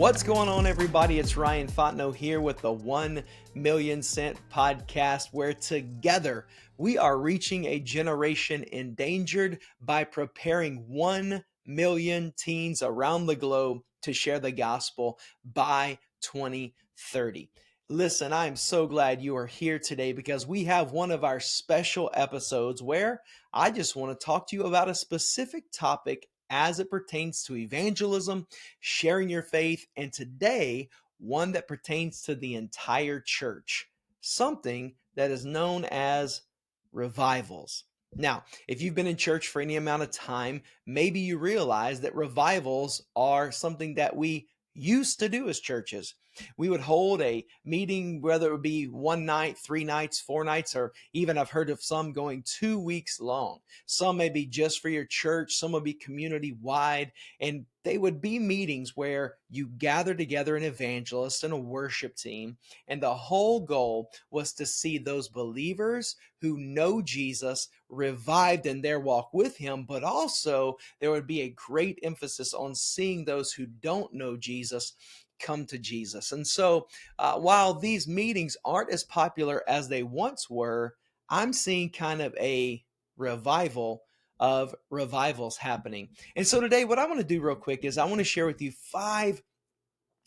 What's going on, everybody? It's Ryan Fontenot here with the 1 Million Cent Podcast, where together we are reaching a generation endangered by preparing 1 million teens around the globe to share the gospel by 2030. Listen, I am so glad you are here today because we have one of our special episodes where I just want to talk to you about a specific topic as it pertains to evangelism, sharing your faith, and today, one that pertains to the entire church, something that is known as revivals. Now, if you've been in church for any amount of time, maybe you realize that revivals are something that we used to do as churches. We would hold a meeting, whether it would be one night, 3 nights, 4 nights, or even I've heard of some going 2 weeks long. Some may be just for your church, some will be community wide, and they would be meetings where you gather together an evangelist and a worship team, and the whole goal was to see those believers who know Jesus revived in their walk with him, but also there would be a great emphasis on seeing those who don't know Jesus come to Jesus. And so while these meetings aren't as popular as they once were, I'm seeing kind of a revival of revivals happening. And so today, what I want to do real quick is I want to share with you 5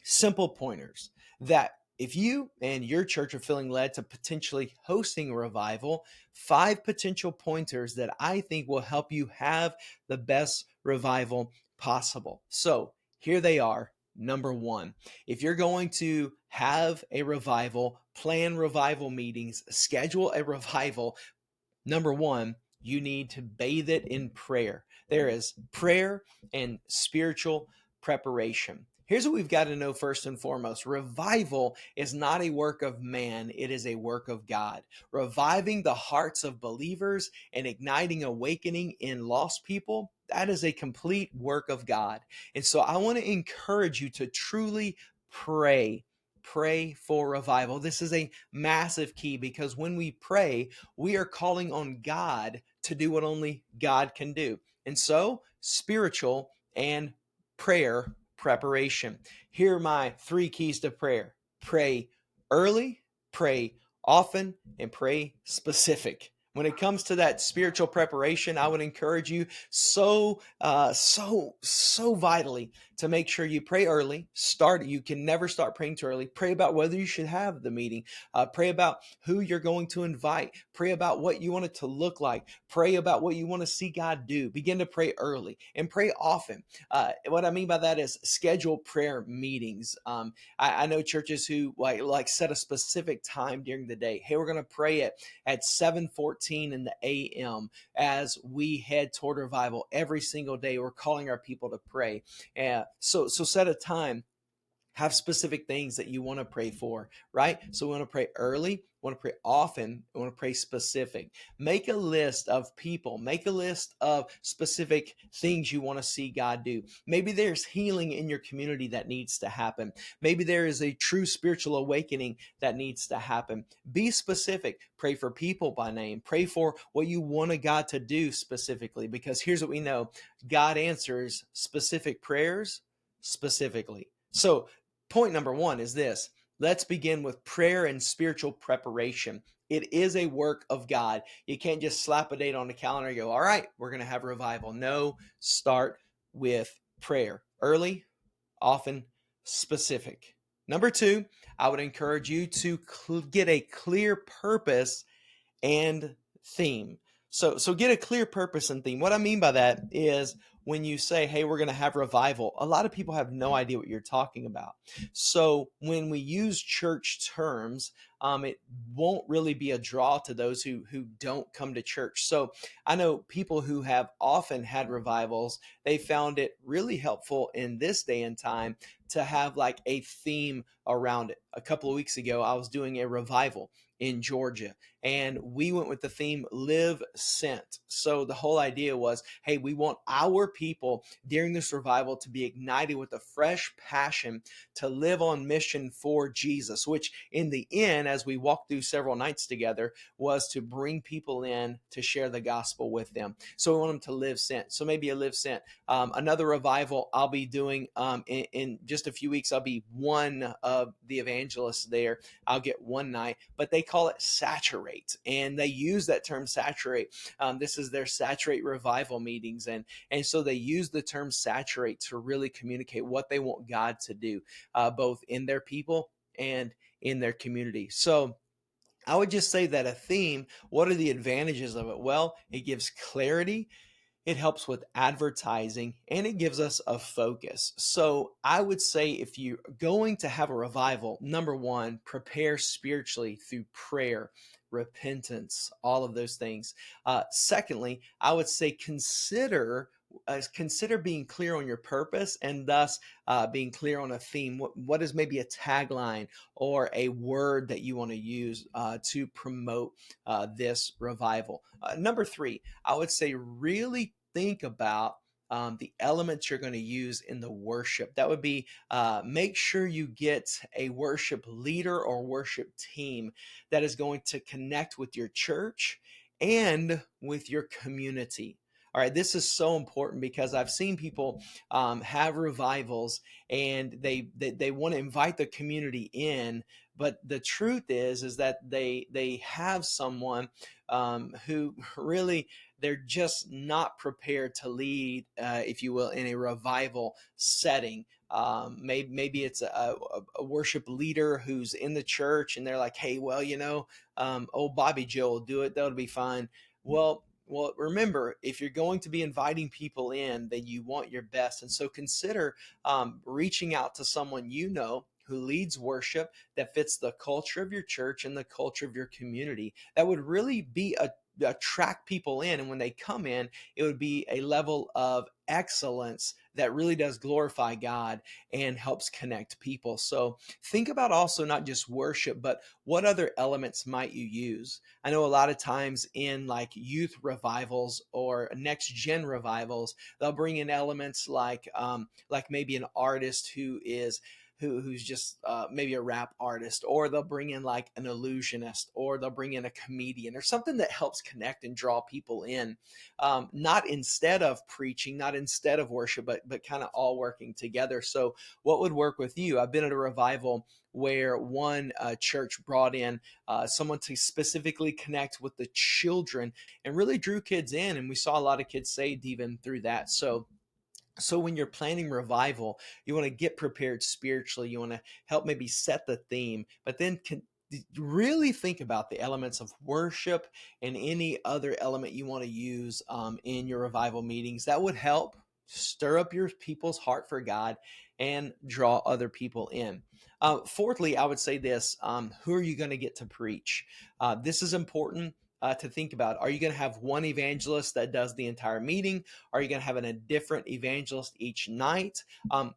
simple pointers that if you and your church are feeling led to potentially hosting a revival, 5 potential pointers that I think will help you have the best revival possible. So here they are. Number 1, if you're going to have a revival, plan revival meetings, schedule a revival, number 1, you need to bathe it in prayer. There is prayer and spiritual preparation. Here's what we've got to know first and foremost. Revival is not a work of man, it is a work of God. Reviving the hearts of believers and igniting awakening in lost people, that is a complete work of God. And so I want to encourage you to truly pray. Pray for revival. This is a massive key because when we pray, we are calling on God to do what only God can do. And so, spiritual and prayer preparation. Here are my 3 keys to prayer. Pray early, pray often, and pray specific. When it comes to that spiritual preparation, I would encourage you so vitally to make sure you pray early. You can never start praying too early. Pray about whether you should have the meeting. Pray about who you're going to invite. Pray about what you want it to look like. Pray about what you want to see God do. Begin to pray early and pray often. What I mean by that is schedule prayer meetings. I know churches who like set a specific time during the day. Hey, we're going to pray at 7:14 in the a.m. as we head toward revival every single day. We're calling our people to pray. So set a time. Have specific things that you want to pray for, right? So we want to pray early, we want to pray often, we want to pray specific. Make a list of people, make a list of specific things you want to see God do. Maybe there's healing in your community that needs to happen. Maybe there is a true spiritual awakening that needs to happen. Be specific. Pray for people by name. Pray for what you want God to do specifically, because here's what we know. God answers specific prayers specifically. So point number 1 is this. Let's begin with prayer and spiritual preparation. It is a work of God. You can't just slap a date on the calendar and go, all right, we're going to have revival. No, start with prayer. Early, often, specific. Number 2, I would encourage you to get a clear purpose and theme. So get a clear purpose and theme. What I mean by that is when you say, hey, we're going to have revival, a lot of people have no idea what you're talking about. So when we use church terms, it won't really be a draw to those who don't come to church. So I know people who have often had revivals, they found it really helpful in this day and time to have like a theme around it. A couple of weeks ago, I was doing a revival in Georgia, and we went with the theme Live Sent. So the whole idea was, hey, we want our people during this revival to be ignited with a fresh passion to live on mission for Jesus, which in the end, as we walked through several nights together, was to bring people in to share the gospel with them. So we want them to live sent. So maybe a live sent. Another revival I'll be doing in just a few weeks. I'll be one of the evangelists there. I'll get one night, but they call it saturate, and they use that term saturate. This is their saturate revival meetings, and so they use the term saturate to really communicate what they want God to do, both in their people and in their community. So I would just say that a theme, what are the advantages of it? Well, it gives clarity, it helps with advertising, and it gives us a focus. So I would say if you're going to have a revival, number one, prepare spiritually through prayer, repentance, all of those things. Secondly, I would say consider being clear on your purpose, and thus being clear on a theme. What is maybe a tagline or a word that you want to use to promote this revival? Number three, I would say really think about the elements you're going to use in the worship. That would be make sure you get a worship leader or worship team that is going to connect with your church and with your community. All right, this is so important because I've seen people have revivals, and they want to invite the community in, but the truth is that they have someone who really, they're just not prepared to lead, if you will, in a revival setting. Maybe it's a worship leader who's in the church, and they're like, hey, well, old Bobby Joe will do it. That'll be fine. Well, remember, if you're going to be inviting people in, then you want your best. And so consider reaching out to someone who leads worship that fits the culture of your church and the culture of your community. That would really be attract people in, and when they come in, it would be a level of excellence that really does glorify God and helps connect people. So think about also not just worship, but what other elements might you use? I know a lot of times in like youth revivals or next gen revivals, they'll bring in elements like maybe an artist who's just maybe a rap artist, or they'll bring in like an illusionist, or they'll bring in a comedian or something that helps connect and draw people in, not instead of preaching, not instead of worship, but kind of all working together. So what would work with you? I've been at a revival where one church brought in someone to specifically connect with the children and really drew kids in, and we saw a lot of kids saved even through that. So when you're planning revival, you want to get prepared spiritually. You want to help maybe set the theme, but then really think about the elements of worship and any other element you want to use in your revival meetings that would help stir up your people's heart for God and draw other people in. Fourthly, I would say this: who are you going to get to preach? This is important. To think about. Are you going to have one evangelist that does the entire meeting? Are you going to have a different evangelist each night?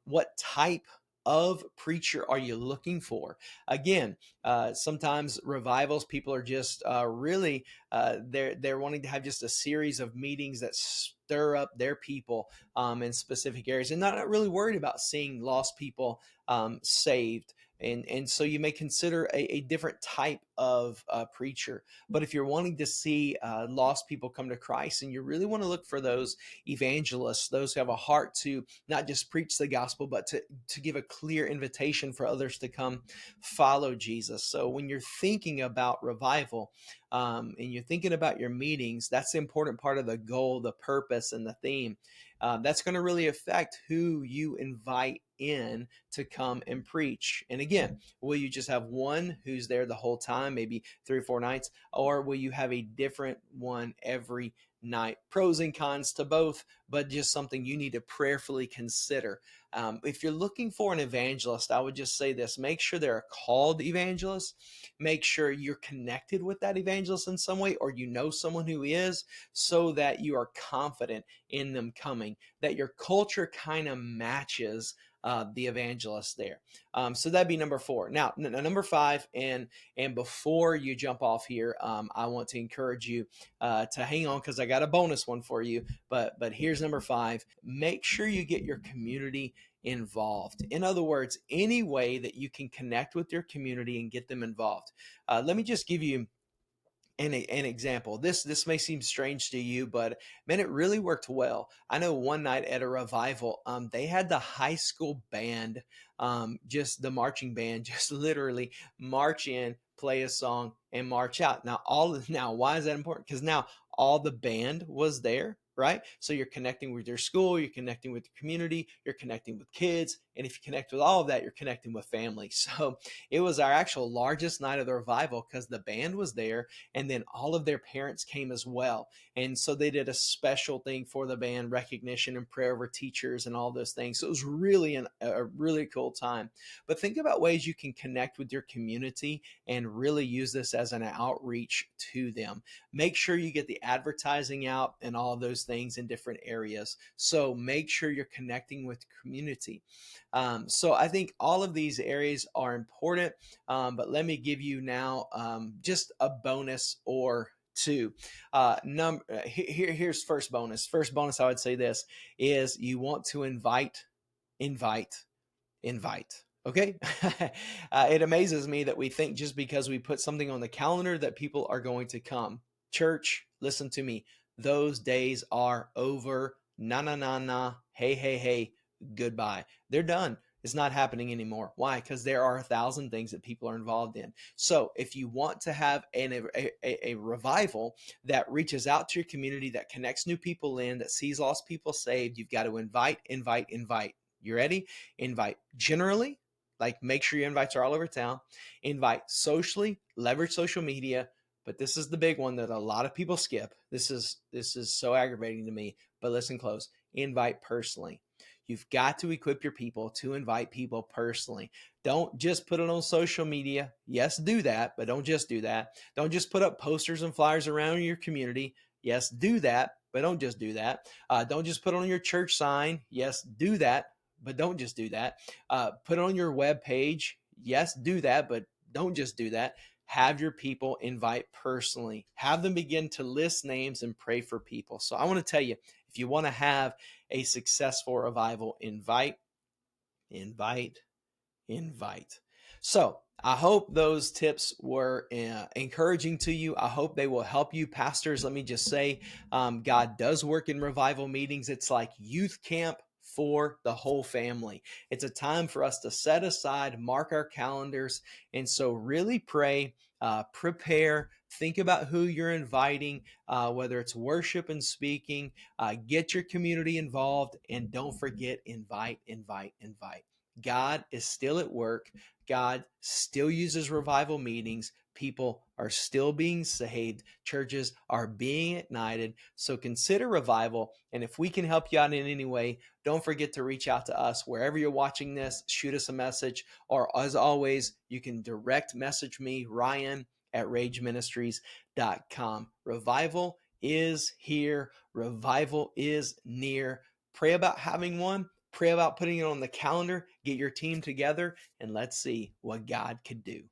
What type of preacher are you looking for? Again, sometimes revivals, people are just really they're wanting to have just a series of meetings that stir up their people in specific areas, and not really worried about seeing lost people saved. And so you may consider a different type of preacher. But if you're wanting to see lost people come to Christ, and you really want to look for those evangelists, those who have a heart to not just preach the gospel, but to give a clear invitation for others to come follow Jesus. So when you're thinking about revival, and you're thinking about your meetings, that's the important part of the goal, the purpose, and the theme. That's going to really affect who you invite in to come and preach. And again, will you just have one who's there the whole time, maybe 3 or 4 nights, or will you have a different one every night? Pros and cons to both, but just something you need to prayerfully consider. If you're looking for an evangelist, I would just say this: make sure they're a called evangelist. Make sure you're connected with that evangelist in some way, or you know someone who is, so that you are confident in them coming, that your culture kind of matches the evangelist there. So that'd be number four. Now, number five, and before you jump off here, I want to encourage you to hang on because I got a bonus one for you. But here's number five: make sure you get your community involved. In other words, any way that you can connect with your community and get them involved. Let me just give you an example. This may seem strange to you, but man, it really worked well. I know one night at a revival, they had the high school band, just the marching band, just literally march in, play a song, and march out. Now why is that important? Because now all the band was there. Right. So you're connecting with your school, you're connecting with the community, you're connecting with kids. And if you connect with all of that, you're connecting with family. So it was our actual largest night of the revival because the band was there and then all of their parents came as well. And so they did a special thing for the band, recognition and prayer over teachers and all those things. So it was really a really cool time. But think about ways you can connect with your community and really use this as an outreach to them. Make sure you get the advertising out and all of those things in different areas. So make sure you're connecting with community. So I think all of these areas are important, but let me give you now just a bonus or two. Here's first bonus. First bonus, I would say this is you want to invite, invite. Okay. It amazes me that we think just because we put something on the calendar that people are going to come. Church, listen to me. Those days are over. Na na na na. Hey, hey, hey. Goodbye. They're done. It's not happening anymore. Why? Because there are 1,000 things that people are involved in. So if you want to have a revival that reaches out to your community, that connects new people in, that sees lost people saved, you've got to invite, invite, invite. You ready? Invite generally, like make sure your invites are all over town. Invite socially, leverage social media. But this is the big one that a lot of people skip. This is so aggravating to me. But listen close. Invite personally. You've got to equip your people to invite people personally. Don't just put it on social media. Yes, do that, but don't just do that. Don't just put up posters and flyers around your community. Yes, do that, but don't just do that. Don't just put it on your church sign. Yes, do that, but don't just do that. Put it on your web page. Yes, do that, but don't just do that. Have your people invite personally. Have them begin to list names and pray for people. So I want to tell you, if you want to have a successful revival, invite, invite, invite. So I hope those tips were encouraging to you. I hope they will help you. Pastors, let me just say, God does work in revival meetings. It's like youth camp for the whole family. It's a time for us to set aside, mark our calendars. And so really pray, prepare, think about who you're inviting, whether it's worship and speaking, get your community involved, and don't forget, invite, invite, invite. God is still at work. God still uses revival meetings. People are still being saved. Churches are being ignited. So consider revival. And if we can help you out in any way, don't forget to reach out to us wherever you're watching this. Shoot us a message. Or as always, you can direct message me, Ryan at rageministries.com. Revival is here. Revival is near. Pray about having one. Pray about putting it on the calendar, get your team together, and let's see what God could do.